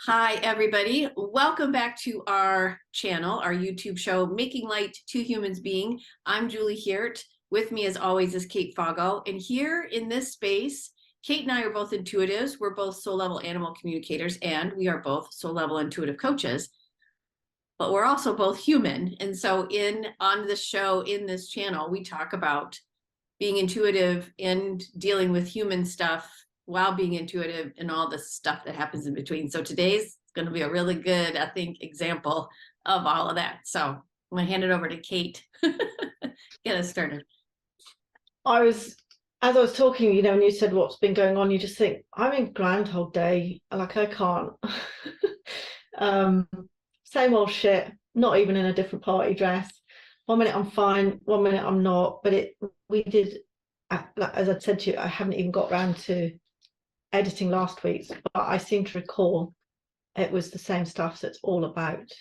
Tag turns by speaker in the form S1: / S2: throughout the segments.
S1: Hi, everybody. Welcome back to our channel, our YouTube show, Making Light Two Humans Being. I'm Julie Hiert. With me, as always, is Kate Foggo. And here in this space, Kate and I are both intuitives. We're both soul-level animal communicators, and we are both soul-level intuitive coaches. But we're also both human. And so on this show, in this channel, we talk about being intuitive and dealing with human stuff while being intuitive and all the stuff that happens in between. So today's going to be a really good, I think, example of all of that. So I'm going to hand it over to Kate. Get us started.
S2: As I was talking, and you said what's been going on, you just think, I'm in Groundhog Day, like I can't. Same old shit, not even in a different party dress. 1 minute I'm fine, 1 minute I'm not. But as I said to you, I haven't even got round to editing last week's, but I seem to recall it was the same stuff. So it's all about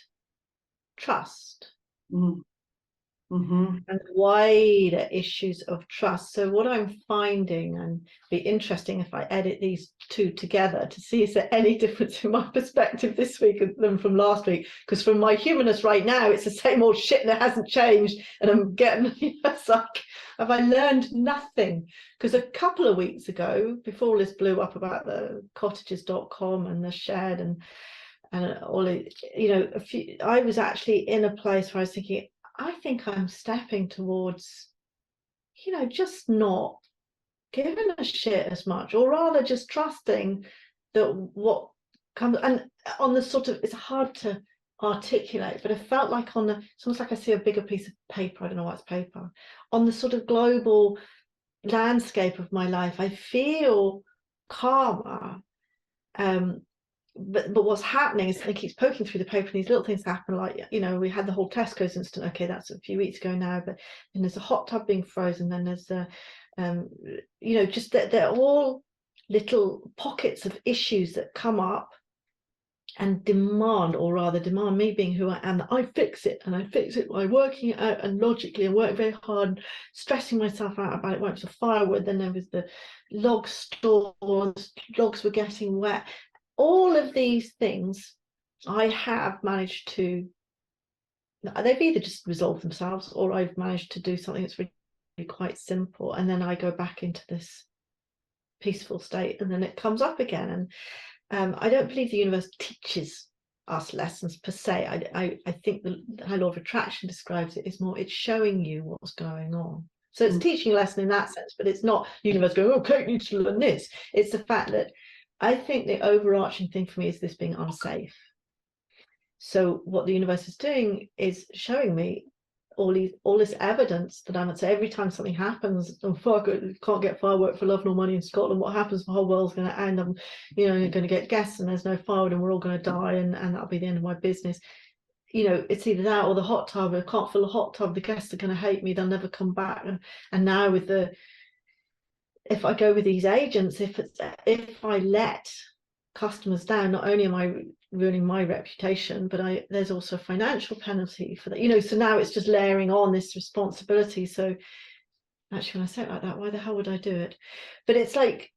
S2: trust.
S1: Mm-hmm.
S2: And wider issues of trust. So what I'm finding, and be interesting if I edit these two together to see is there any difference in my perspective this week than from last week, because from my humanness right now it's the same old shit that hasn't changed, and I'm getting it's like, have I learned nothing? Because a couple of weeks ago, before all this blew up about the cottages.com and the shed and all it, I was actually in a place where I was thinking, I think I'm stepping towards, just not giving a shit as much, or rather just trusting that what comes. And on the sort of, it's hard to articulate, but it felt like it's almost like I see a bigger piece of paper. I don't know why it's paper. On the sort of global landscape of my life, I feel calmer. But what's happening is it keeps poking through the paper, and these little things happen, like, we had the whole Tesco's incident. Okay, that's a few weeks ago now, but then there's a hot tub being frozen, then there's just that they're all little pockets of issues that come up and demand me being who I am, that I fix it, and I fix it by working it out and logically, and work very hard and stressing myself out about it. When it was firewood, then there was the log stores, logs were getting wet. All of these things I have managed to, they've either just resolved themselves, or I've managed to do something that's really, really quite simple, and then I go back into this peaceful state, and then it comes up again. And I don't believe the universe teaches us lessons per se. I think how law of attraction describes it is more, it's showing you what's going on. So it's teaching a lesson in that sense, but it's not the universe going, oh, Kate needs to learn this. It's the fact that I think the overarching thing for me is this being unsafe. So what the universe is doing is showing me all this evidence that I'm not. So every time something happens, oh fuck, can't get firework for love nor money in Scotland, what happens? The whole world's going to end. I'm, going to get guests, and there's no firewood, and we're all going to die, and that'll be the end of my business. It's either that or the hot tub. I can't fill a hot tub. The guests are going to hate me. They'll never come back. And now with if I go with these agents, if I let customers down, not only am I ruining my reputation, but there's also a financial penalty for that. So now it's just layering on this responsibility. So actually, when I say it like that, why the hell would I do it? But it's like,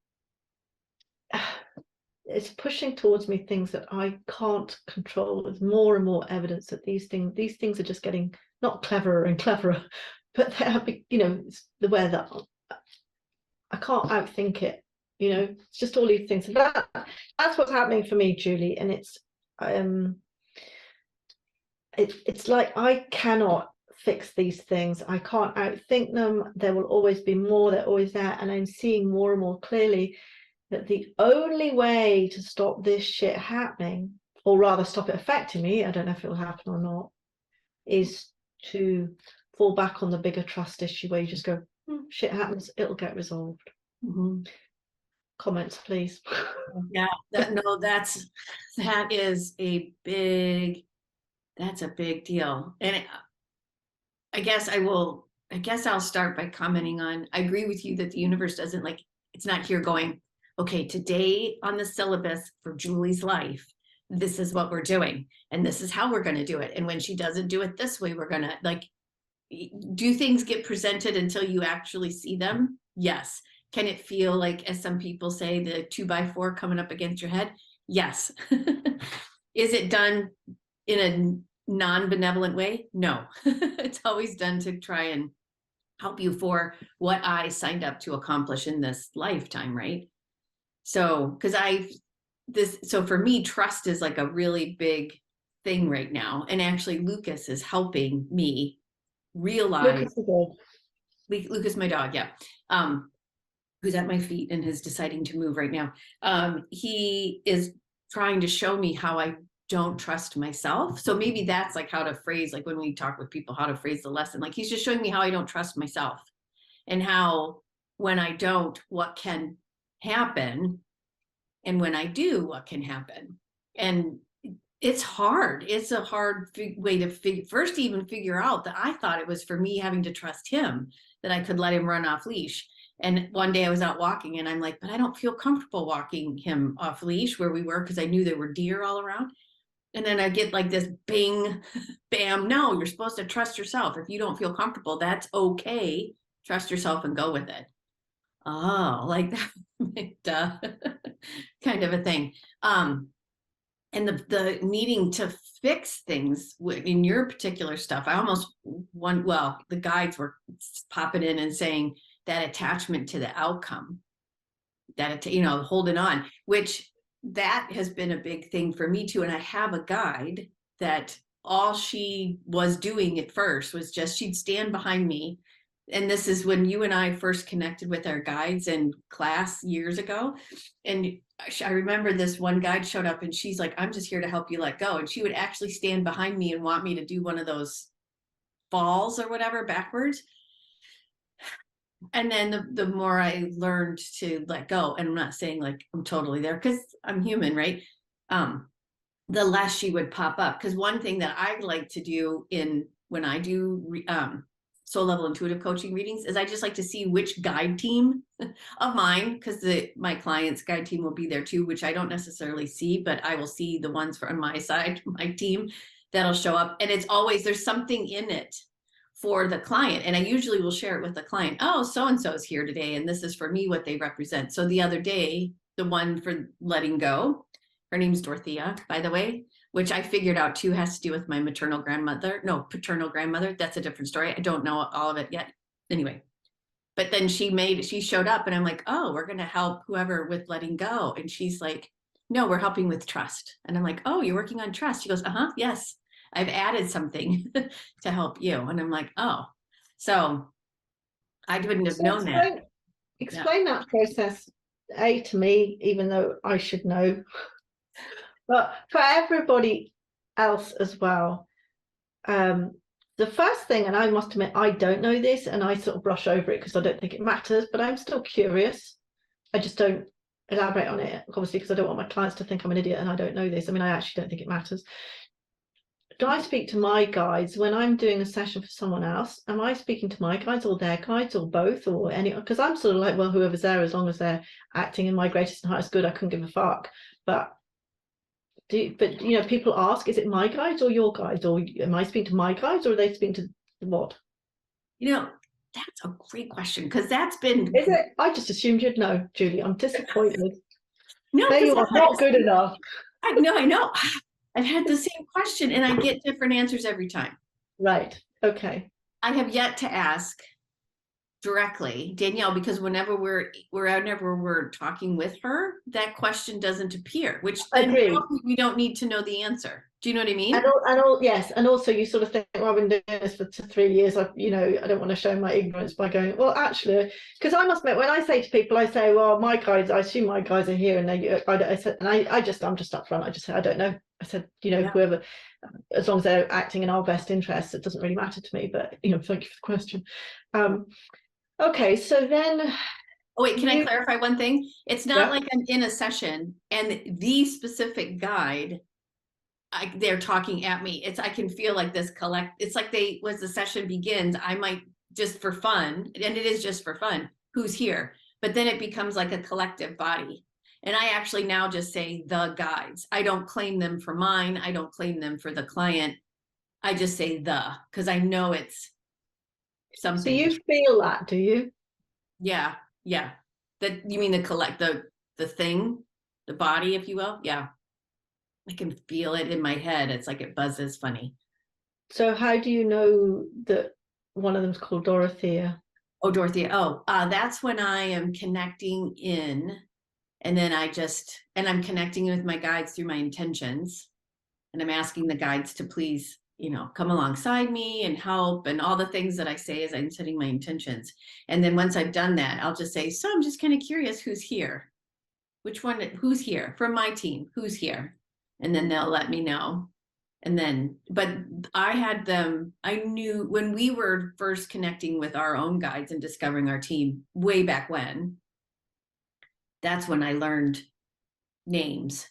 S2: it's pushing towards me things that I can't control. There's more and more evidence that these things are just getting not cleverer and cleverer, but they're, it's the way that I can't outthink it. It's just all these things. That's what's happening for me, Julie. And it's like I cannot fix these things. I can't outthink them. There will always be more. They're always there. And I'm seeing more and more clearly that the only way to stop this shit happening, or rather stop it affecting me, I don't know if it will happen or not, is to fall back on the bigger trust issue, where you just go, shit happens, it'll get resolved. Mm-hmm. Comments, please.
S1: Yeah, that's a big deal. And I guess I'll start by commenting on, I agree with you that the universe doesn't, it's not here going, okay, today on the syllabus for Julie's life, this is what we're doing, and this is how we're going to do it. And when she doesn't do it this way, we're going to do things get presented until you actually see them? Yes. Can it feel like, as some people say, the 2x4 coming up against your head? Yes. Is it done in a non-benevolent way? No. It's always done to try and help you for what I signed up to accomplish in this lifetime, right? So, because so for me, trust is like a really big thing right now. And actually, Lucas is helping me realize. Lucas, my dog, yeah. Who's at my feet and is deciding to move right now. He is trying to show me how I don't trust myself. So maybe that's like how to phrase, like when we talk with people, how to phrase the lesson. Like he's just showing me how I don't trust myself and how when I don't, what can happen. And when I do, what can happen. And it's hard. It's a hard way to first even figure out that I thought it was for me having to trust him, that I could let him run off leash. And one day I was out walking and I'm like, but I don't feel comfortable walking him off leash where we were because I knew there were deer all around. And then I get like this bing, bam, no, you're supposed to trust yourself. If you don't feel comfortable, that's okay. Trust yourself and go with it. Oh, like that, duh, kind of a thing. And the needing to fix things in your particular stuff, I almost the guides were popping in and saying that attachment to the outcome, that, holding on, which that has been a big thing for me too. And I have a guide that all she was doing at first was just, she'd stand behind me. And this is when you and I first connected with our guides in class years ago. And I remember this one guide showed up and she's like, I'm just here to help you let go. And she would actually stand behind me and want me to do one of those falls or whatever backwards. And then the more I learned to let go, and I'm not saying like I'm totally there because I'm human, right? The less she would pop up. Because one thing that I like to do when I do soul level intuitive coaching readings is I just like to see which guide team of mine, because my client's guide team will be there too, which I don't necessarily see, but I will see the ones on my side, my team, that'll show up. And it's always, there's something in it for the client. And I usually will share it with the client. Oh, so-and-so is here today. And this is for me, what they represent. So the other day, the one for letting go, her name's Dorothea, by the way, which I figured out too has to do with my paternal grandmother. That's a different story. I don't know all of it yet. Anyway, but then she showed up and I'm like, oh, we're going to help whoever with letting go. And she's like, no, we're helping with trust. And I'm like, oh, you're working on trust. She goes, yes, I've added something to help you. And I'm like, oh, so I wouldn't have known that.
S2: Explain that process, to me, even though I should know. But for everybody else as well, the first thing, and I must admit, I don't know this, and I sort of brush over it because I don't think it matters, but I'm still curious. I just don't elaborate on it, obviously, because I don't want my clients to think I'm an idiot and I don't know this. I mean, I actually don't think it matters. Do I speak to my guides when I'm doing a session for someone else? Am I speaking to my guides or their guides or both or any? Because I'm sort of like, well, whoever's there, as long as they're acting in my greatest and highest good, I couldn't give a fuck. But people ask, is it my guides or your guides, or am I speaking to my guides or are they speaking to what?
S1: That's a great question, because that's been.
S2: Is it? I just assumed you'd know, Julie. I'm disappointed.
S1: No,
S2: there you are, not good enough.
S1: I know. I've had the same question and I get different answers every time.
S2: Right. Okay.
S1: I have yet to ask directly Danielle, because whenever we're talking with her, that question doesn't appear, which then we don't need to know the answer. Do you know what I mean?
S2: Yes, and also you sort of think, well, I've been doing this for 3 years. I don't want to show my ignorance by going, well, actually, because I must admit, when I say to people, I say, well, my guides, I assume my guides are here, and I'm just upfront. I just say, I don't know. I said, whoever, as long as they're acting in our best interests, it doesn't really matter to me. But thank you for the question. Okay, so then.
S1: Oh, wait, can I clarify one thing? It's not like I'm in a session and the specific guide, they're talking at me. I can feel like this it's like as the session begins, I might just for fun, and it is just for fun, who's here, but then it becomes like a collective body. And I actually now just say the guides. I don't claim them for mine. I don't claim them for the client. I just say because I know it's something.
S2: So you feel that, do you?
S1: Yeah. That you mean the thing, the body, if you will? Yeah. I can feel it in my head. It's like it buzzes funny.
S2: So how do you know that one of them's called Dorothea?
S1: Oh, Dorothea. Oh, that's when I am connecting in, and then I'm connecting with my guides through my intentions, and I'm asking the guides to please, come alongside me and help, and all the things that I say as I'm setting my intentions. And then once I've done that, I'll just say, so I'm just kind of curious who's here. Who's here from my team? Who's here? And then they'll let me know. And then, but I knew when we were first connecting with our own guides and discovering our team way back when, that's when I learned names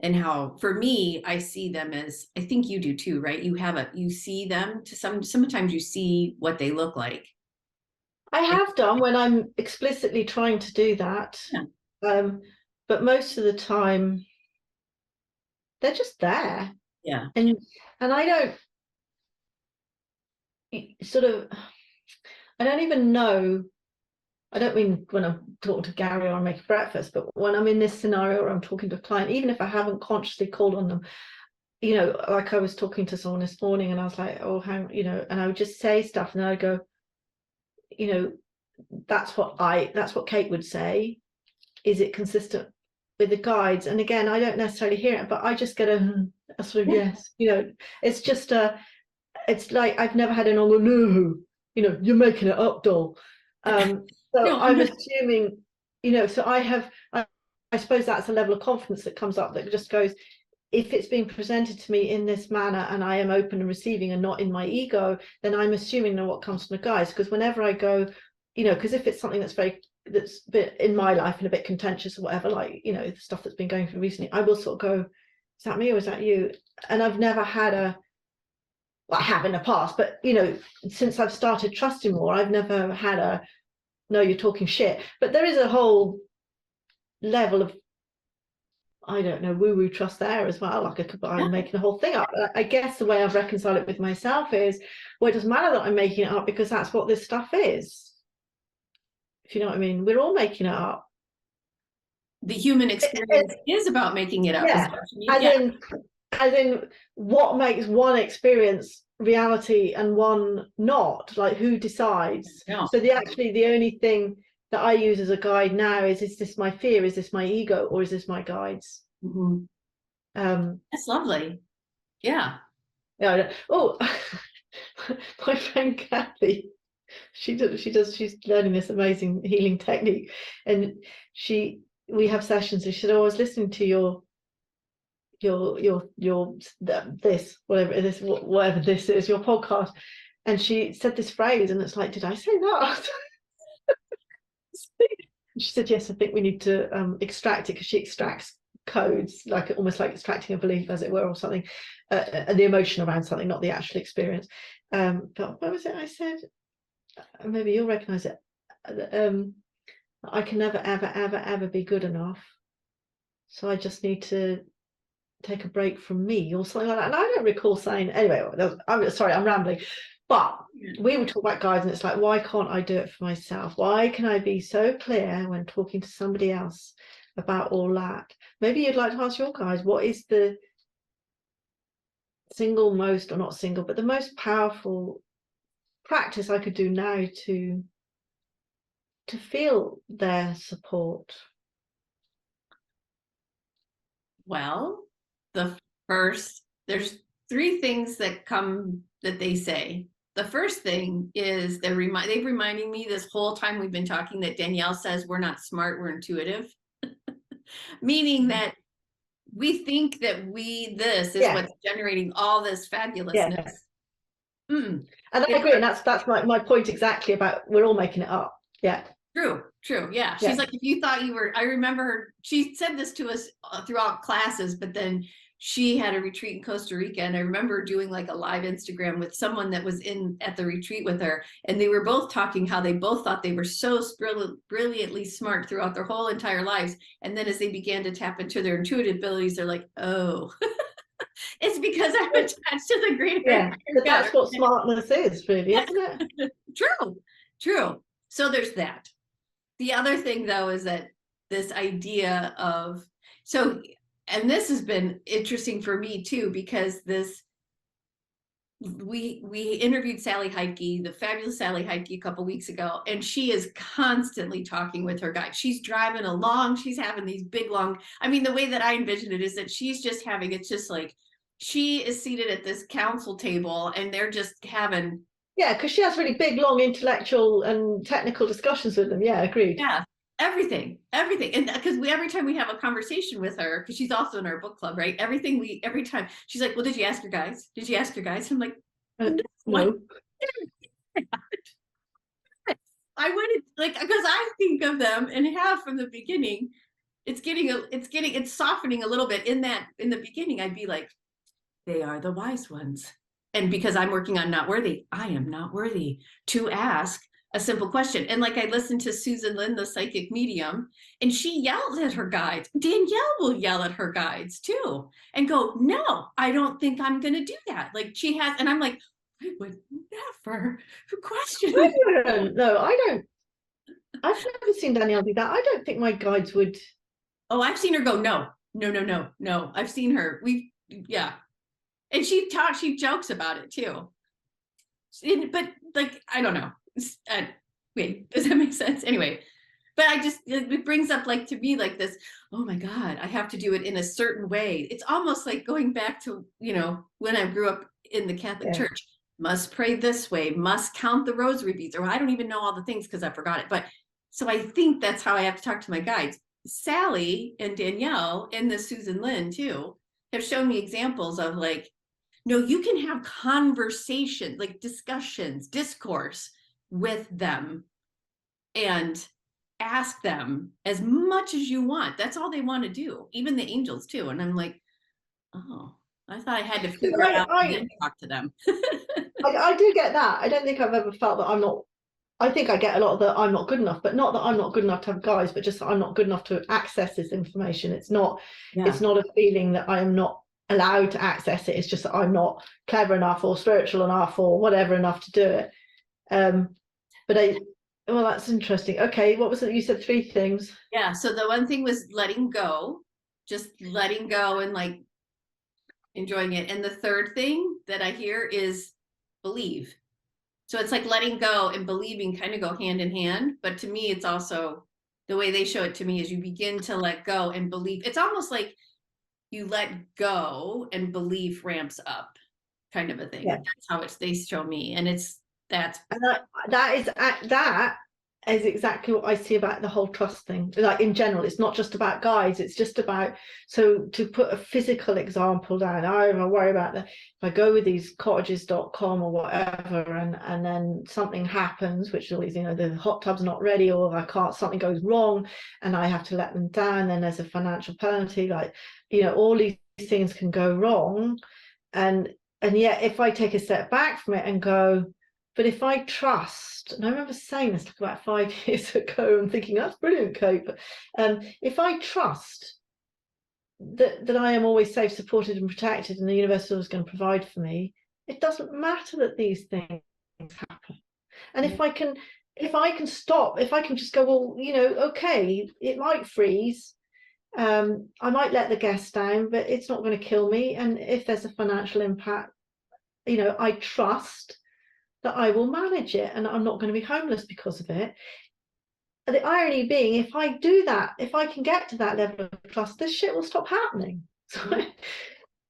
S1: and how, for me, I see them as, I think you do too, right? You see them sometimes you see what they look like.
S2: I have done when I'm explicitly trying to do that.
S1: Yeah.
S2: But most of the time they're just there.
S1: Yeah.
S2: And I don't sort of, I don't even know, I don't mean when I'm talking to Gary or I'm making breakfast, but when I'm in this scenario or I'm talking to a client, even if I haven't consciously called on them, like I was talking to someone this morning and I was like, oh, and I would just say stuff and then I'd go, that's what Kate would say. Is it consistent with the guides? And again, I don't necessarily hear it, but I just get a sort of yes. It's just it's like I've never had anyone go, no, you're making it up, doll. So
S1: No,
S2: I'm assuming, so I suppose that's a level of confidence that comes up that just goes, if it's being presented to me in this manner and I am open and receiving and not in my ego, then I'm assuming that what comes from the guides. Because whenever I go, because if it's something that's a bit in my life and a bit contentious or whatever, like, the stuff that's been going through recently, I will sort of go, is that me or is that you? And I've never had I have in the past, but since I've started trusting more, I've never had no, you're talking shit. But there is a whole level of, I don't know, woo-woo trust there as well. Like I'm making the whole thing up. I guess the way I've reconciled it with myself is, well, it doesn't matter that I'm making it up because that's what this stuff is. If you know what I mean, we're all making it up.
S1: the human experience is about making it up.
S2: Yeah, as in what makes one experience reality and one not, like who decides?
S1: No.
S2: So the only thing that I use as a guide now is this my fear, is this my ego, or is this my guides?
S1: Mm-hmm. That's lovely. Yeah.
S2: Oh, my friend Kathy, she's learning this amazing healing technique, and we have sessions and she said, oh, I was listening to your this whatever this is, your podcast, and she said this phrase and it's like, did I say that? She said, yes, I think we need to extract it, because she extracts codes, like almost like extracting a belief, as it were, or something, the emotion around something, not the actual experience. But what was it I said? Maybe you'll recognize it. I can never ever be good enough, so I just need to take a break from me, or something like that. And I don't recall saying, anyway, I'm sorry, I'm rambling, but we would talk about guides and it's like, why can't I do it for myself? Why can I be so clear when talking to somebody else about all that? Maybe you'd like to ask your guides, what is the single most, or not single, but the most powerful practice I could do now to feel their support?
S1: Well, there's three things that they say. The first thing is they've reminding me this whole time we've been talking that Danielle says we're not smart, we're intuitive. Meaning that we think that this is what's generating all this fabulousness.
S2: And I agree, and that's my point exactly, about we're all making it up. Yeah.
S1: True. Yeah. She's like, if you thought you were, I remember her, she said this to us throughout classes, but then she had a retreat in Costa Rica. And I remember doing like a live Instagram with someone that was at the retreat with her. And they were both talking how they both thought they were so brilliantly smart throughout their whole entire lives. And then as they began to tap into their intuitive abilities, they're like, oh, it's because I'm attached to the greater.
S2: Yeah, but that's what smartness is, really, isn't it?
S1: True. So there's that. The other thing, though, is that this idea of, so and this has been interesting for me too, because we interviewed Sally Heidke, the fabulous Sally Heidke, a couple weeks ago, and she is constantly talking with her guide. She's driving along, she's having these big long, I mean, the way that I envision it is that she's just having, it's just like she is seated at this council table and they're just having,
S2: Yeah, because she has really big, long intellectual and technical discussions with them. Yeah, agreed.
S1: yeah, everything. And because every time we have a conversation with her, because she's also in our book club, right? Every time she's like, well, did you ask your guys? Did you ask your guys? I'm like, no.
S2: No.
S1: I wouldn't, like, because I think of them and have from the beginning. It's softening a little bit in the beginning. I'd be like, they are the wise ones. And because I'm working on not worthy, I am not worthy to ask a simple question. And like I listened to Susan Lynn, the psychic medium, and she yelled at her guides. Danielle will yell at her guides too and go, no, I don't think I'm going to do that. Like she has, and I'm like, I would never question.
S2: No, I don't. I've never seen Danielle do that. I don't think my guides would.
S1: Oh, I've seen her go, no, no, no, no, no. I've seen her. Yeah. And she jokes about it too. But like, I don't know. Wait, does that make sense? Anyway, but it brings up like to me like this, oh my God, I have to do it in a certain way. It's almost like going back to, when I grew up in the Catholic Church, must pray this way, must count the rosary beads, or I don't even know all the things because I forgot it. But so I think that's how I have to talk to my guides. Sally and Danielle and the Susan Lynn too have shown me examples of like, no, you can have conversation, like discussions, discourse with them and ask them as much as you want. That's all they want to do, even the angels too. And I'm like, oh, I thought I had to figure out how to talk to them.
S2: I do get that. I don't think I've ever felt that I'm not. I think I get a lot of the I'm not good enough, but not that I'm not good enough to have guides, but just that I'm not good enough to access this information. It's not a feeling that I am not allowed to access it. It's just that I'm not clever enough or spiritual enough or whatever enough to do it. Well, that's interesting. Okay, what was it? You said 3 things.
S1: Yeah. So the one thing was letting go, just letting go and like enjoying it. And the third thing that I hear is believe. So it's like letting go and believing kind of go hand in hand. But to me, it's also the way they show it to me is you begin to let go and believe. It's almost like you let go and belief ramps up kind of a thing. Yeah. That's how they show me. And
S2: that is exactly what I see about the whole trust thing. Like in general, it's not just about guides, it's just about, so to put a physical example down, I don't worry about that. If I go with these cottages.com or whatever, and then something happens, which is always, the hot tub's not ready, or something goes wrong and I have to let them down, then there's a financial penalty, like, all these things can go wrong. And yet if I take a step back from it and go, but if I trust, and I remember saying this like about 5 years ago and thinking, that's brilliant, Kate. But if I trust that I am always safe, supported and protected and the universe is always going to provide for me, it doesn't matter that these things happen. And if I can stop, if I can just go, well, okay, it might freeze. I might let the gas down, but it's not going to kill me. And if there's a financial impact, I trust that I will manage it and I'm not going to be homeless because of it. And the irony being, if I do that, if I can get to that level of trust, this shit will stop happening. So, and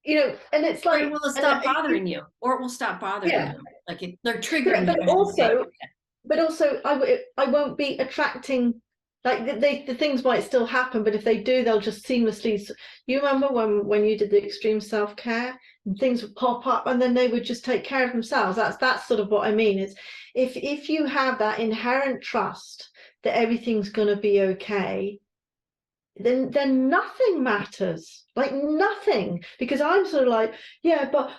S2: it's like,
S1: or it will stop bothering you, or it will stop bothering you. Like they're triggering you.
S2: But also, I won't be attracting. Like the things might still happen, but if they do, they'll just seamlessly. You remember when you did the extreme self-care, and things would pop up, and then they would just take care of themselves. That's sort of what I mean. Is if you have that inherent trust that everything's going to be okay, then nothing matters, like nothing, because I'm sort of like, yeah, but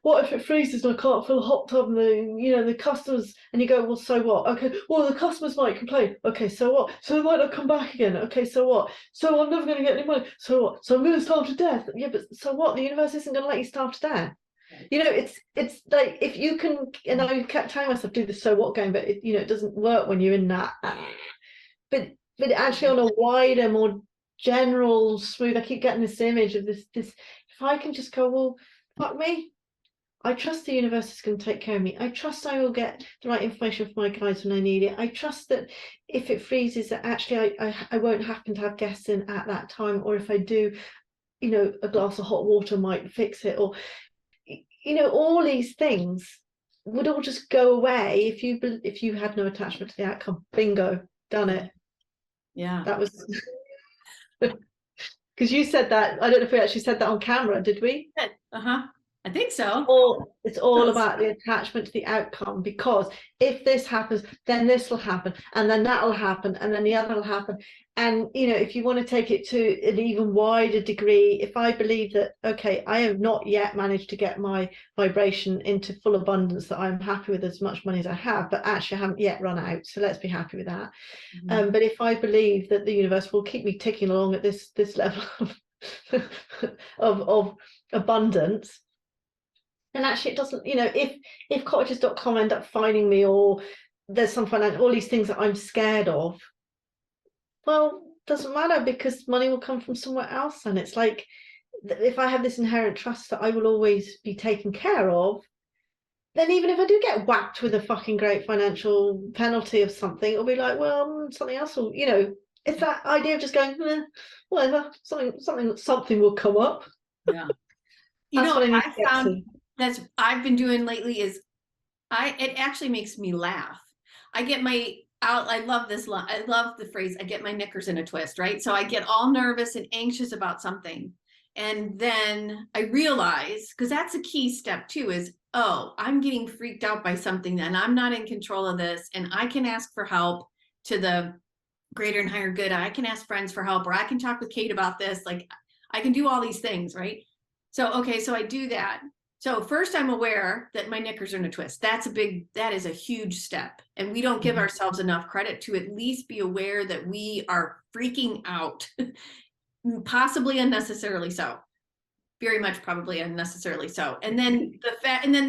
S2: what if it freezes and I can't fill a hot tub and the customers, and you go, well, so what? Okay, well, the customers might complain. Okay, so what? So they might not come back again. Okay, so what? So I'm never going to get any money. So what? So I'm going to starve to death. Yeah, but so what? The universe isn't going to let you starve to death. It's like, if you can, and I kept telling myself, do the so what game, but it doesn't work when you're in that. But actually on a wider, more general smooth. I keep getting this image of this. If I can just go, well, fuck me. I trust the universe is going to take care of me. I trust I will get the right information from my guides when I need it. I trust that if it freezes, that actually I won't happen to have guests in at that time, or if I do, a glass of hot water might fix it, or all these things would all just go away if you had no attachment to the outcome. Bingo, done it.
S1: Yeah.
S2: That was because you said that. I don't know if we actually said that on camera, did we?
S1: Uh-huh. I think so.
S2: It's all about the attachment to the outcome, because if this happens, then this will happen, and then that will happen, and then the other will happen. And if you want to take it to an even wider degree, if I believe that, okay, I have not yet managed to get my vibration into full abundance, that I'm happy with as much money as I have, but actually I haven't yet run out, so let's be happy with that. But if I believe that the universe will keep me ticking along at this level of abundance, and actually it doesn't, if cottages.com end up finding me, or there's some financial, all these things that I'm scared of, well, doesn't matter, because money will come from somewhere else. And it's like, if I have this inherent trust that I will always be taken care of, then even if I do get whacked with a fucking great financial penalty of something, it'll be like, well, something else will, it's that idea of just going, whatever, something will come up.
S1: Yeah.
S2: That's what I need to get to.
S1: That's I've been doing lately is it actually makes me laugh. I get I love this line. I love the phrase, I get my knickers in a twist, right? So I get all nervous and anxious about something. And then I realize, because that's a key step too, is, oh, I'm getting freaked out by something, and I'm not in control of this, and I can ask for help to the greater and higher good. I can ask friends for help, or I can talk with Kate about this. Like, I can do all these things, right? So, okay, so I do that. So first I'm aware that my knickers are in a twist. That is a huge step. And we don't give ourselves enough credit to at least be aware that we are freaking out, possibly unnecessarily so. Very much probably unnecessarily so. And then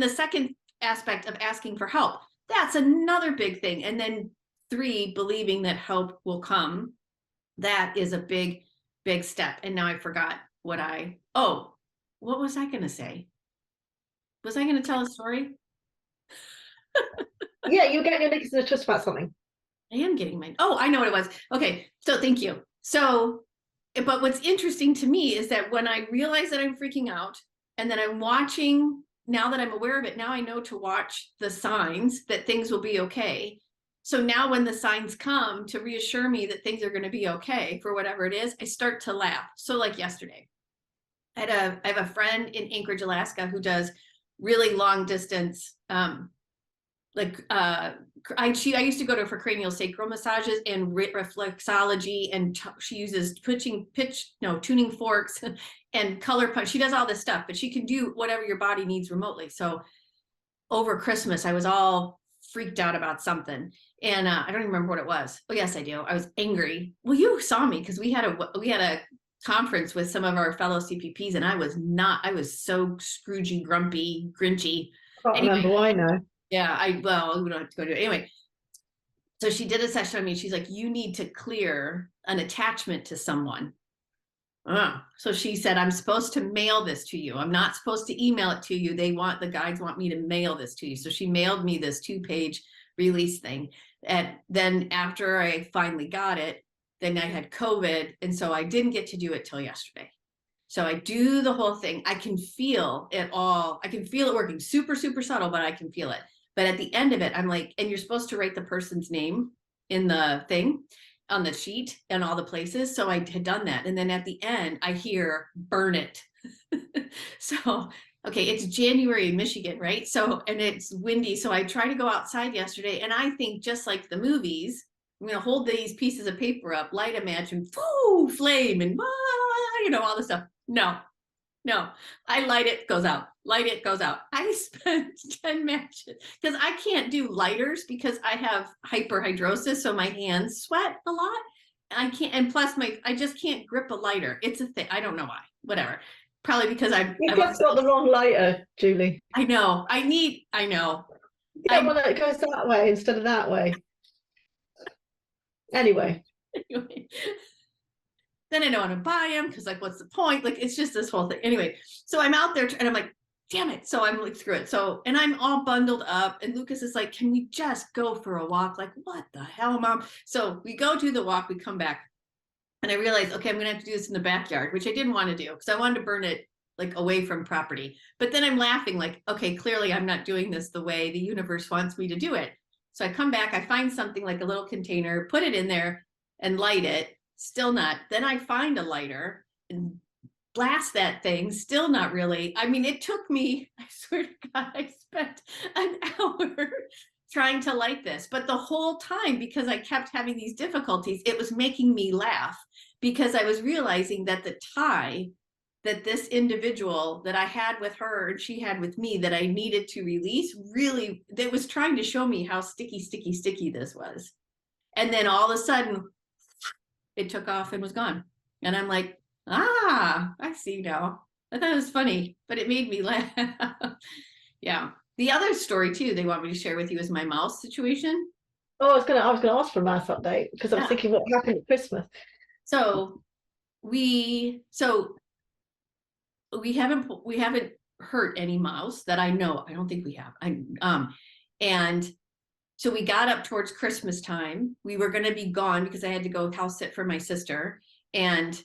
S1: the second aspect of asking for help, that's another big thing. And then 3, believing that help will come. That is a big, big step. And now I forgot what was I going to say? Was I going to tell a story?
S2: Yeah, you're getting your knickers in a twist about something.
S1: I am getting mine. Oh, I know what it was. Okay, so thank you. So, but what's interesting to me is that when I realize that I'm freaking out, and then I'm watching, now that I'm aware of it, now I know to watch the signs that things will be okay. So now when the signs come to reassure me that things are going to be okay for whatever it is, I start to laugh. So like yesterday, I have a friend in Anchorage, Alaska, who does really long distance, I used to go to her for cranial sacral massages and reflexology, and she uses tuning forks and color punch. She does all this stuff, but she can do whatever your body needs remotely. So over Christmas, I was all freaked out about something, and I don't even remember what it was. Oh yes, I do. I was angry. Well, you saw me because we had a conference with some of our fellow CPPs, and I was so Scroogey, grumpy, grinchy.
S2: I can't remember why now.
S1: Yeah, we don't have to go to it. Anyway, so she did a session on me. She's like, you need to clear an attachment to someone. So she said, I'm supposed to mail this to you. I'm not supposed to email it to you. The guides want me to mail this to you. So she mailed me this 2-page release thing. And then after I finally got it, then I had COVID. And so I didn't get to do it till yesterday. So I do the whole thing. I can feel it all. I can feel it working, super, super subtle, but I can feel it. But at the end of it, I'm like, and you're supposed to write the person's name in the thing on the sheet and all the places. So I had done that. And then at the end, I hear burn it. So, okay, it's January in Michigan, right? So, and it's windy. So I tried to go outside yesterday, and I think just like the movies, I'm going to hold these pieces of paper up, light a match, and flame, and all this stuff. No, I light it, goes out. Light it, goes out. I spent 10 matches because I can't do lighters because I have hyperhidrosis, so my hands sweat a lot. I can't, and plus I just can't grip a lighter. It's a thing. I don't know why. Whatever. Probably because
S2: You've just got the wrong lighter, Julie.
S1: I know.
S2: You don't want it goes that way instead of that way. Anyway.
S1: Then I don't want to buy them because like, what's the point? Like, it's just this whole thing. Anyway, so I'm out there and I'm like, damn it. So I'm like, screw it. So, and I'm all bundled up and Lucas is like, can we just go for a walk? Like, what the hell, Mom? So we go do the walk, we come back and I realized, okay, I'm going to have to do this in the backyard, which I didn't want to do because I wanted to burn it like away from property. But then I'm laughing like, okay, clearly I'm not doing this the way the universe wants me to do it. So I come back, I find something like a little container, put it in there and light it. Still not. Then I find a lighter and blast that thing. Still not really. I mean, it took me, I swear to God, I spent an hour trying to light this. But the whole time, because I kept having these difficulties, it was making me laugh because I was realizing that the tie that this individual that I had with her and she had with me that I needed to release really, that was trying to show me how sticky, sticky, sticky this was. And then all of a sudden, it took off and was gone. And I'm like, ah, I see now. I thought it was funny, but it made me laugh. Yeah. The other story too they want me to share with you is my mouse situation.
S2: Oh, I was gonna ask for a mouse update because I was
S1: Yeah.
S2: thinking what happened at Christmas.
S1: So we haven't hurt any mouse that I know. I don't think we have. And so we got up towards Christmas time. We were going to be gone because I had to go house sit for my sister. And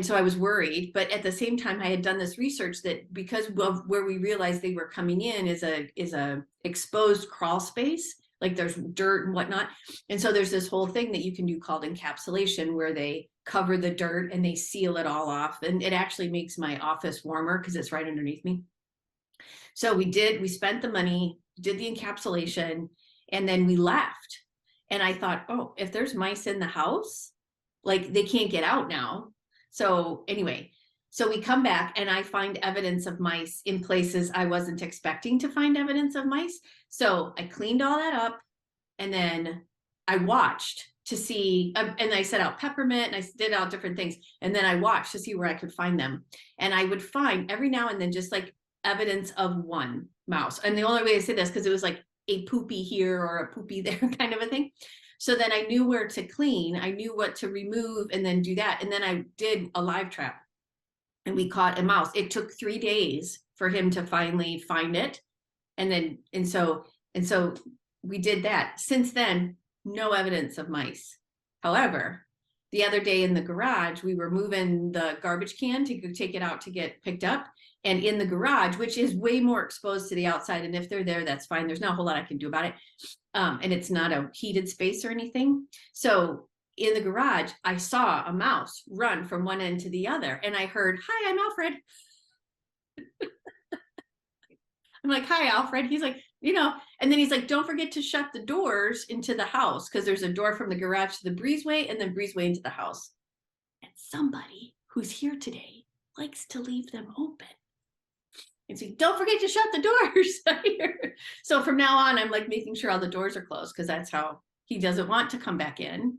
S1: so I was worried, but at the same time, I had done this research that because of where we realized they were coming in is a exposed crawl space, like there's dirt and whatnot. And so there's this whole thing that you can do called encapsulation where they cover the dirt and they seal it all off. And it actually makes my office warmer because it's right underneath me. So we spent the money, did the encapsulation, and then we left. And I thought, oh, if there's mice in the house, like they can't get out now. So anyway, so we come back and I find evidence of mice in places I wasn't expecting to find evidence of mice. So I cleaned all that up and then I watched to see, and I set out peppermint and I did out different things. And then I watched to see where I could find them. And I would find every now and then just like evidence of one mouse. And the only way I say this, because it was like a poopy here or a poopy there kind of a thing. So then I knew where to clean, I knew what to remove and then do that. And then I did a live trap and we caught a mouse. It took 3 days for him to finally find it. And so we did that. Since then, no evidence of mice. However, the other day in the garage, we were moving the garbage can to take it out to get picked up. And in the garage, which is way more exposed to the outside, and if they're there, that's fine. There's not a whole lot I can do about it. And it's not a heated space or anything. So in the garage, I saw a mouse run from one end to the other. And I heard, hi, I'm Alfred. I'm like, hi, Alfred. He's like, and then he's like, don't forget to shut the doors into the house because there's a door from the garage to the breezeway and then breezeway into the house. And somebody who's here today likes to leave them open. And so don't forget to shut the doors. So from now on, I'm like making sure all the doors are closed because that's how he doesn't want to come back in.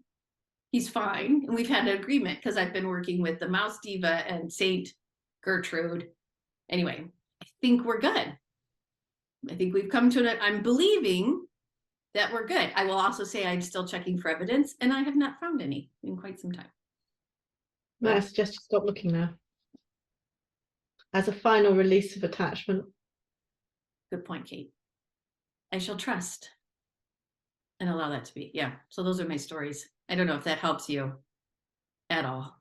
S1: He's fine. And we've had an agreement because I've been working with the Mouse Diva and Saint Gertrude. Anyway, I think we're good. I think we've come to I'm believing that we're good. I will also say I'm still checking for evidence and I have not found any in quite some time.
S2: May I suggest you stop looking now? As a final release of attachment.
S1: Good point, Kate. I shall trust and allow that to be. Yeah. So those are my stories. I don't know if that helps you at all.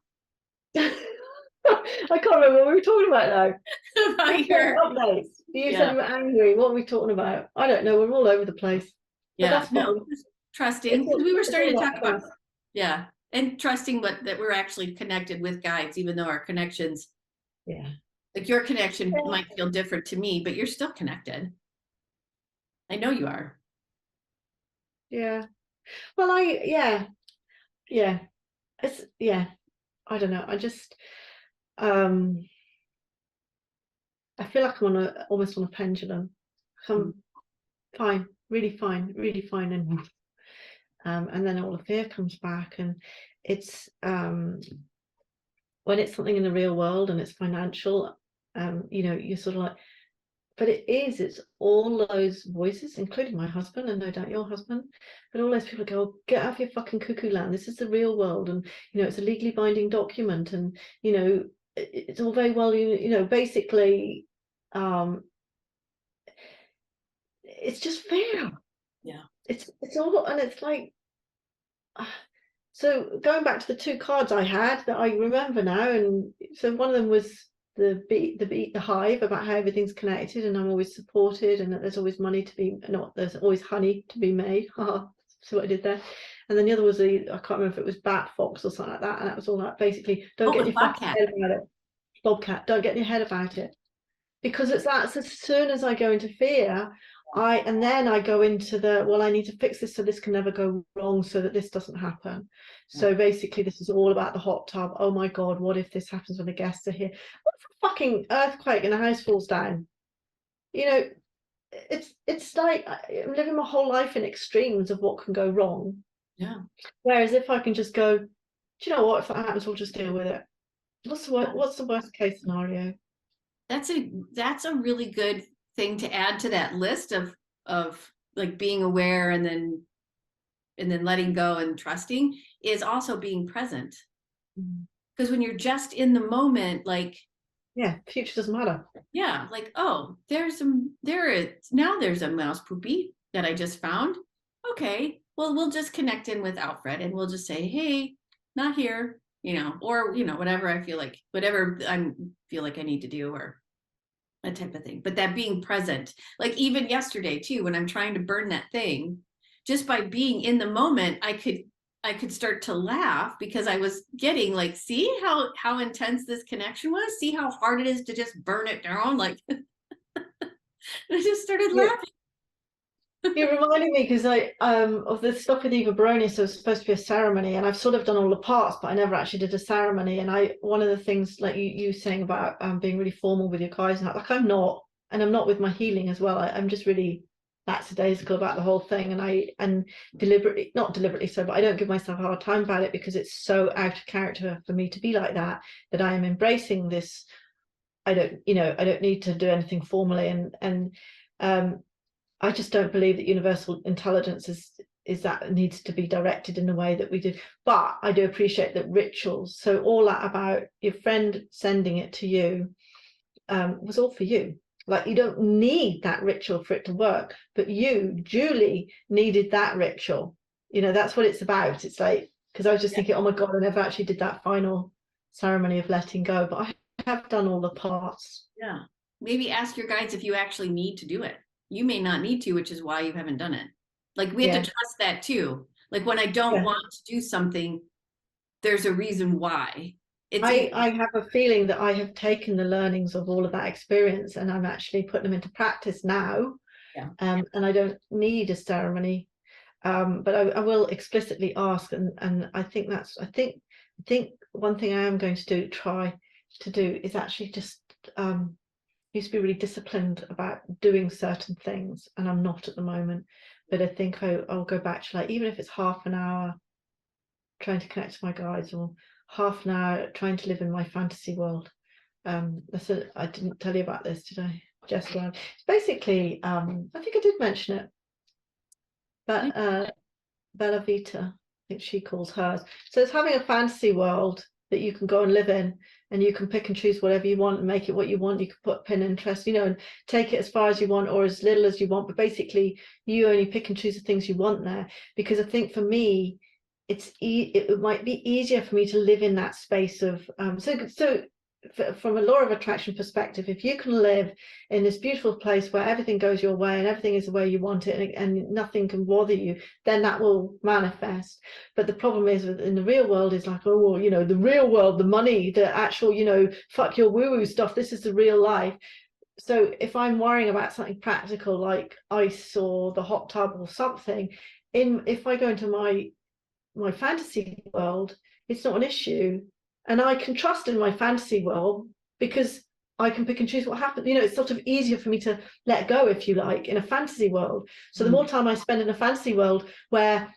S2: I can't remember what we were talking about now.
S1: About your
S2: updates. You said you were angry. What are we talking about? I don't know. We're all over the place.
S1: Yeah,
S2: that's
S1: no, trusting. We were starting to talk about and trusting that we're actually connected with guides, even though our connections, like your connection might feel different to me, but you're still connected. I know you are.
S2: Yeah. Well, it's I don't know. I just I feel like I'm almost on a pendulum. I'm fine, really fine, and then all the fear comes back, and it's when it's something in the real world and it's financial, you're sort of like But it's all those voices, including my husband and no doubt your husband, but all those people go, get out of your fucking cuckoo land. This is the real world. And, you know, it's a legally binding document. And, you know, it's all very well, you know, basically, it's just fair.
S1: Yeah.
S2: It's all, and it's like, so going back to the two cards I had that I remember now, and so one of them was the hive, about how everything's connected and I'm always supported and that there's always money to be, not there's always honey to be made. See what I did there. And then the other was I can't remember if it was bat, fox or something like that, and that was all that basically, don't get your fucking head about it. Bobcat, don't get in your head about it, because it's that, as soon as I go into fear, and then I go into the, well, I need to fix this so this can never go wrong, so that this doesn't happen. So basically this is all about the hot tub. Oh my God, what if this happens when the guests are here? What if a fucking earthquake and a house falls down? You know, it's like I'm living my whole life in extremes of what can go wrong.
S1: Yeah.
S2: Whereas if I can just go, do you know what, if that happens, we'll just deal with it. What's the worst case scenario?
S1: That's a really good thing to add to that list of like being aware and then letting go and trusting, is also being present. Because when you're just in the moment, like,
S2: yeah, future doesn't matter.
S1: Yeah, like, oh, there's a mouse poopy that I just found. Okay, well, we'll just connect in with Alfred and we'll just say, hey, not here, you know, or, you know, whatever I feel like I need to do, or that type of thing. But that being present, like even yesterday too, when I'm trying to burn that thing, just by being in the moment, I could start to laugh, because I was getting like, see how intense this connection was? See how hard it is to just burn it down? Like, I just started laughing.
S2: You're reminding me, because I of the stuff with Eva Baronis, so it was supposed to be a ceremony, and I've sort of done all the parts, but I never actually did a ceremony. And one of the things, like you saying about being really formal with your guys, and like I'm not, and I'm not with my healing as well. I'm just really lackadaisical about the whole thing, and deliberately, not deliberately so, but I don't give myself a hard time about it, because it's so out of character for me to be like that I am embracing this. I don't need to do anything formally, and I just don't believe that universal intelligence is that needs to be directed in the way that we do. But I do appreciate that rituals, so all that about your friend sending it to you was all for you. Like, you don't need that ritual for it to work, but you, Julie, needed that ritual. You know, that's what it's about. It's like, because I was just thinking, oh my God, I never actually did that final ceremony of letting go, but I have done all the parts.
S1: Yeah. Maybe ask your guides if you actually need to do it. You may not need to, which is why you haven't done it. Like, we have to trust that too. Like, when I don't want to do something, there's a reason why.
S2: I have a feeling that I have taken the learnings of all of that experience and I'm actually putting them into practice now.
S1: Yeah.
S2: And I don't need a ceremony. But I will explicitly ask, and I think one thing I am going to try to do is actually just used to be really disciplined about doing certain things, and I'm not at the moment. But I think I'll go back to, like, even if it's half an hour trying to connect to my guides, or half an hour trying to live in my fantasy world. I didn't tell you about this, did I? Just basically, I think I did mention it, but Bella Vita, I think she calls hers. So it's having a fantasy world that you can go and live in, and you can pick and choose whatever you want and make it what you want. You can put Pinterest, you know, and take it as far as you want or as little as you want, but basically you only pick and choose the things you want there. Because I think for me, it might be easier for me to live in that space of so from a law of attraction perspective, if you can live in this beautiful place where everything goes your way and everything is the way you want it, and nothing can bother you, then that will manifest. But the problem is, in the real world, is like, oh, well, you know, the real world, the money, the actual, you know, fuck your woo-woo stuff, this is the real life. So if I'm worrying about something practical like ice or the hot tub or something, if I go into my fantasy world, it's not an issue. And I can trust in my fantasy world because I can pick and choose what happens. You know, it's sort of easier for me to let go, if you like, in a fantasy world. So the more time I spend in a fantasy world where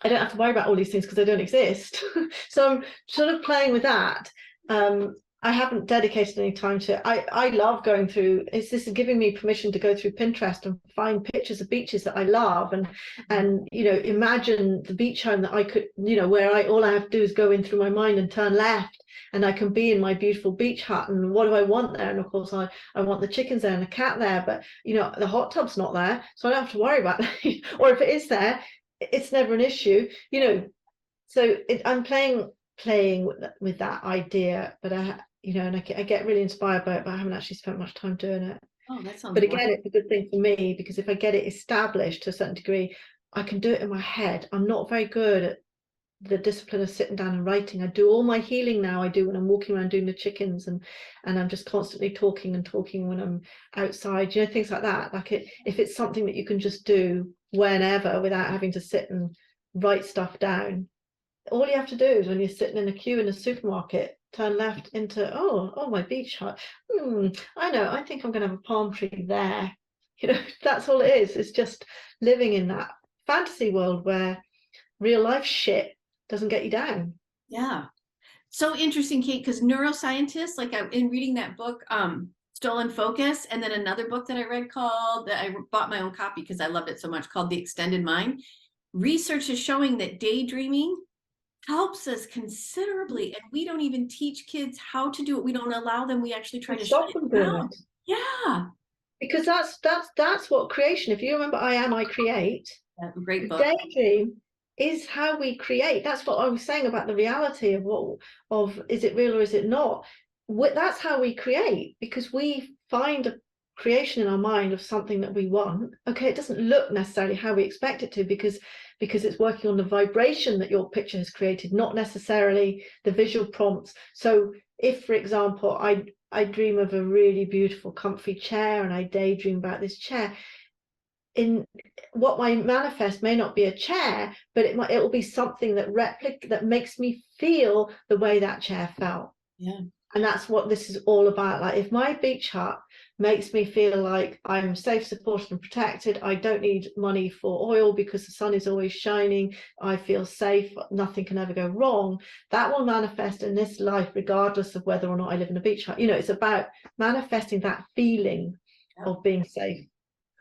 S2: I don't have to worry about all these things because they don't exist. So I'm sort of playing with that. I haven't dedicated any time to it. I love going through, this is giving me permission to go through Pinterest and find pictures of beaches that I love, and you know, imagine the beach home that I could, you know, where all I have to do is go in through my mind and turn left, and I can be in my beautiful beach hut, and what do I want there? And of course I want the chickens there and the cat there, but you know, the hot tub's not there, so I don't have to worry about that. Or if it is there, it's never an issue, you know. So I'm playing with that idea, but you know, and I get really inspired by it, but I haven't actually spent much time doing it.
S1: Oh, that sounds
S2: But again,
S1: wonderful.
S2: it's a good thing for me, because if I get it established to a certain degree, I can do it in my head. I'm not very good at the discipline of sitting down and writing. I do all my healing now. I do when I'm walking around doing the chickens, and I'm just constantly talking and talking when I'm outside, you know, things like that. Like if it's something that you can just do whenever without having to sit and write stuff down, all you have to do is, when you're sitting in a queue in a supermarket, turn left into, oh, my beach hut. I know, I think I'm going to have a palm tree there. You know, that's all it is. It's just living in that fantasy world where real life shit doesn't get you down.
S1: Yeah. So interesting, Kate, because neuroscientists, like I'm in reading that book, Stolen Focus, and then another book that I read called, that I bought my own copy because I loved it so much, called The Extended Mind. Research is showing that daydreaming helps us considerably, and we don't even teach kids how to do it. We don't allow them. We actually try to shut
S2: Stop
S1: it
S2: them doing
S1: down.
S2: it.
S1: Yeah.
S2: Because that's what creation, if you remember I create,
S1: Great book.
S2: daydream is how we create. That's what I was saying about the reality of is it real or is it not. That's how we create, because we find a creation in our mind of something that we want. Okay, it doesn't look necessarily how we expect it to, because it's working on the vibration that your picture has created, not necessarily the visual prompts. So if, for example, I dream of a really beautiful comfy chair, and I daydream about this chair, in what I manifest may not be a chair, but it will be something that makes me feel the way that chair felt.
S1: Yeah.
S2: And that's what this is all about. Like, if my beach hut makes me feel like I'm safe, supported, and protected, I don't need money for oil because the sun is always shining, I feel safe, nothing can ever go wrong, that will manifest in this life regardless of whether or not I live in a beach hut. You know, it's about manifesting that feeling of being safe.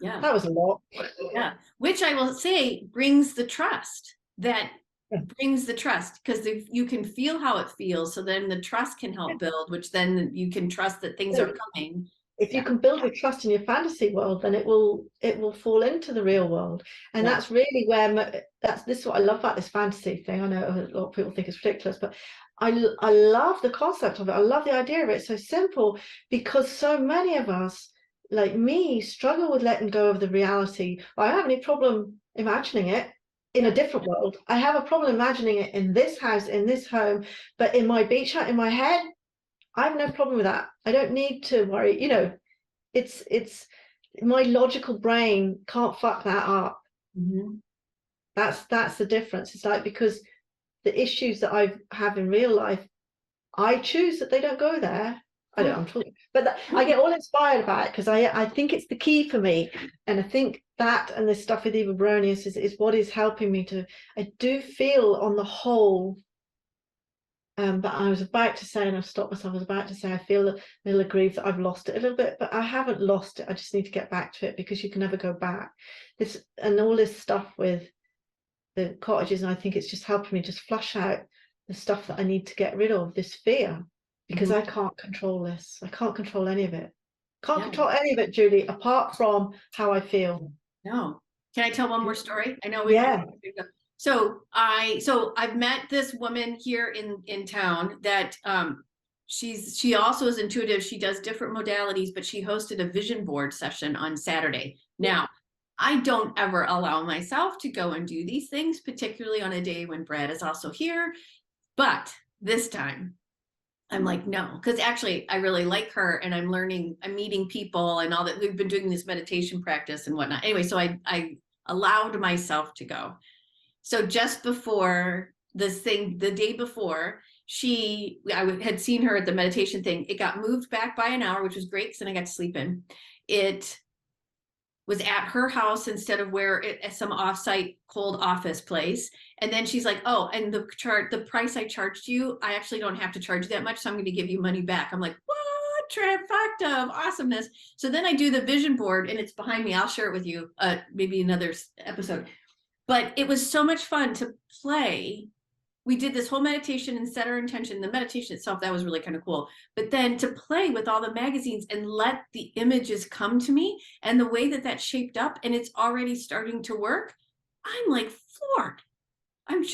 S1: Yeah.
S2: That was a lot.
S1: Yeah. Which I will say brings the trust. That brings the trust, because if you can feel how it feels, so then the trust can help build, which then you can trust that things are coming.
S2: If you can build your trust in your fantasy world, then it will fall into the real world. And that's really where this is what I love about this fantasy thing. I know a lot of people think it's ridiculous, but I love the concept of it. I love the idea of it. It's so simple, because so many of us, like me, struggle with letting go of the reality. I don't have any problem imagining it in a different world. I have a problem imagining it in this house, in this home, but in my beach hut, in my head, I have no problem with that. I don't need to worry. You know, it's my logical brain can't fuck that up.
S1: Mm-hmm.
S2: That's the difference. It's like, because the issues that I have in real life, I choose that they don't go there. I don't know, I'm talking, but I get all inspired about it, because I think it's the key for me. And I think that, and this stuff with Eva Baronius is what is helping me to, I do feel on the whole, but I was about to say, and I've stopped myself, I was about to say, I feel a little aggrieved that I've lost it a little bit, but I haven't lost it. I just need to get back to it, because you can never go back. This and all this stuff with the cottages, and I think it's just helping me just flush out the stuff that I need to get rid of, this fear, because I can't control this. I can't control any of it. Can't control any of it, Julie, apart from how I feel.
S1: No. Can I tell one more story? I know So I've met this woman here in town that she also is intuitive. She does different modalities, but she hosted a vision board session on Saturday. Now, I don't ever allow myself to go and do these things, particularly on a day when Brad is also here. But this time I'm like, no, because actually I really like her, and I'm meeting people and all that. We've been doing this meditation practice and whatnot. Anyway, so I allowed myself to go. So just before this thing, the day before, I had seen her at the meditation thing. It got moved back by an hour, which was great, because then I got to sleep in. It was at her house instead of at some offsite cold office place. And then she's like, oh, and the price I charged you, I actually don't have to charge that much. So I'm going to give you money back. I'm like, what? Trifecta of awesomeness. So then I do the vision board and it's behind me. I'll share it with you, maybe another episode. But it was so much fun to play. We did this whole meditation and set our intention. The meditation itself, that was really kind of cool. But then to play with all the magazines and let the images come to me and the way that shaped up and it's already starting to work, I'm like floored. I'm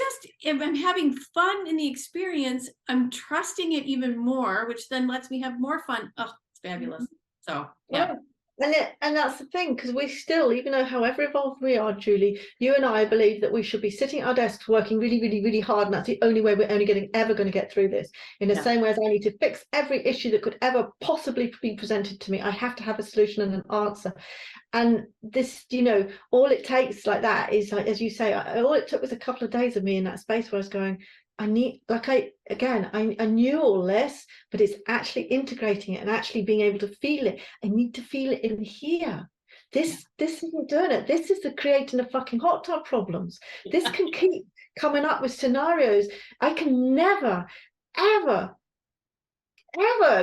S1: having fun in the experience. I'm trusting it even more, which then lets me have more fun. Oh, it's fabulous. So, yeah.
S2: And that's the thing, because we still, even though however evolved we are, Julie, you and I believe that we should be sitting at our desks working really, really, really hard, and that's the only way we're ever going to get through this. In the same way as I need to fix every issue that could ever possibly be presented to me, I have to have a solution and an answer. And this, all it takes like that is, like, as you say, all it took was a couple of days of me in that space where I was going, I knew all this, but it's actually integrating it and actually being able to feel it. I need to feel it in here. This isn't doing it. This is creating the fucking hot tub problems. This can keep coming up with scenarios. I can never, ever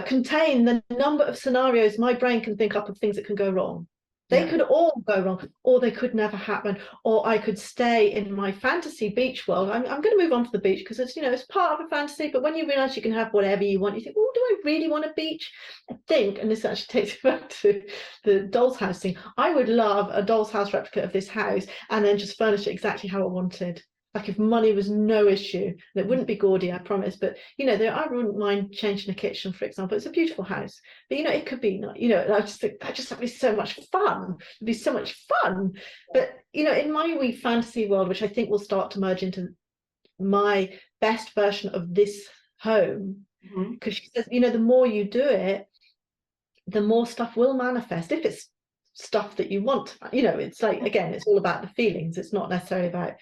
S2: contain the number of scenarios my brain can think up of things that can go wrong. They could all go wrong, or they could never happen, or I could stay in my fantasy beach world. I'm going to move on to the beach because it's, it's part of a fantasy, but when you realize you can have whatever you want, you think, oh, do I really want a beach? I think, and this actually takes me back to the doll's house thing, I would love a doll's house replica of this house and then just furnish it exactly how I wanted. Like if money was no issue, and it wouldn't be gaudy, I promise. But I wouldn't mind changing the kitchen, for example. It's a beautiful house, but it could be, I just think that would be so much fun. It'd be so much fun. But in my wee fantasy world, which I think will start to merge into my best version of this home, because she says, the more you do it, the more stuff will manifest. If it's stuff that you want, it's like, again, it's all about the feelings. It's not necessarily about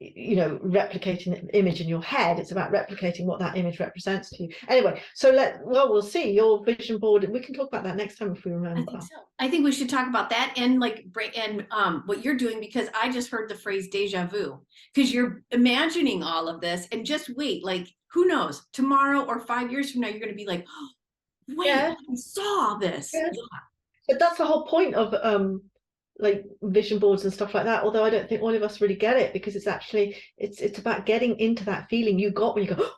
S2: replicating the image in your head. It's about replicating what that image represents to you. Anyway, so we'll see your vision board. We can talk about that next time if we remember.
S1: I think so. I think we should talk about that and what you're doing, because I just heard the phrase deja vu, because you're imagining all of this, and just wait, like who knows, tomorrow or 5 years from now, you're going to be like, oh, wait, I saw this. Yeah.
S2: But that's the whole point of like vision boards and stuff like that, although I don't think all of us really get it, because it's actually it's about getting into that feeling you got when you go,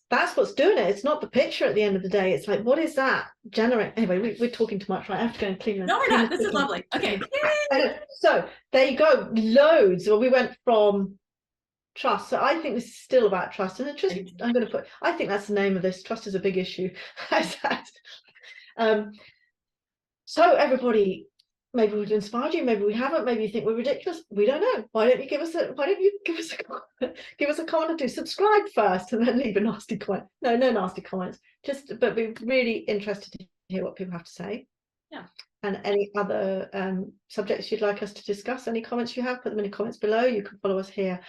S2: that's what's doing it. It's not the picture at the end of the day. It's like, what is that generate? Anyway, we're talking too much, right? I have to go and clean.
S1: No, we're not. This is lovely. Okay.
S2: So there you go. Loads. Well, we went from trust. So I think this is still about trust, and I think that's the name of this. Trust is a big issue. So everybody, maybe we've inspired you, maybe we haven't, maybe you think we're ridiculous. We don't know. Why don't you give us a comment or two? Subscribe first and then leave a nasty comment. No nasty comments. But we're really interested to hear what people have to say.
S1: Yeah.
S2: And any other subjects you'd like us to discuss, any comments you have, put them in the comments below. You can follow us here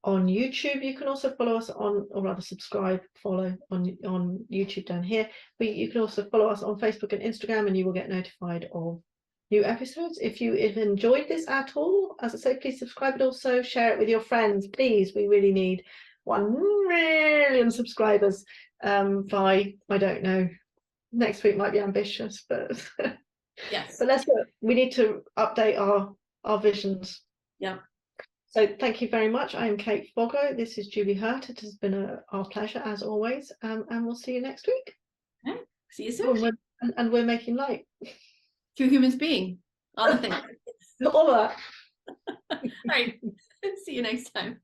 S2: on YouTube. You can also follow us follow on YouTube down here. But you can also follow us on Facebook and Instagram, and you will get notified of new episodes. If you enjoyed this at all, as I say, please subscribe, but also share it with your friends, please. We really need 1 million subscribers by, I don't know, next week might be ambitious, but
S1: yes.
S2: But let's go. We need to update our visions.
S1: Yeah.
S2: So thank you very much. I am Kate Foggo. This is Julie Hurt. It has been our pleasure as always, and we'll see you next week.
S1: Okay. See you soon.
S2: And we're making light.
S1: Two humans being. All the things.
S2: All that.
S1: All right. See you next time.